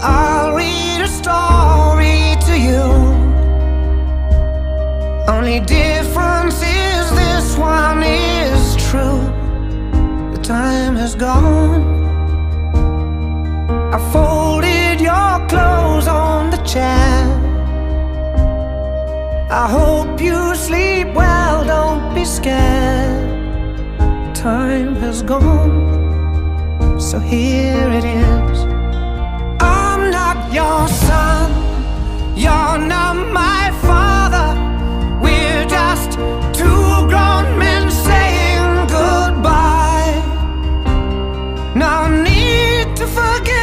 I'll read a story to you. Only difference is this one is true. The time has gone. I folded your clothes on the chair. I hope you sleep well, don't be scared. Time has gone, so here it is. I'm not your son, you're not my father. We're just two grown men saying goodbye. No need to forget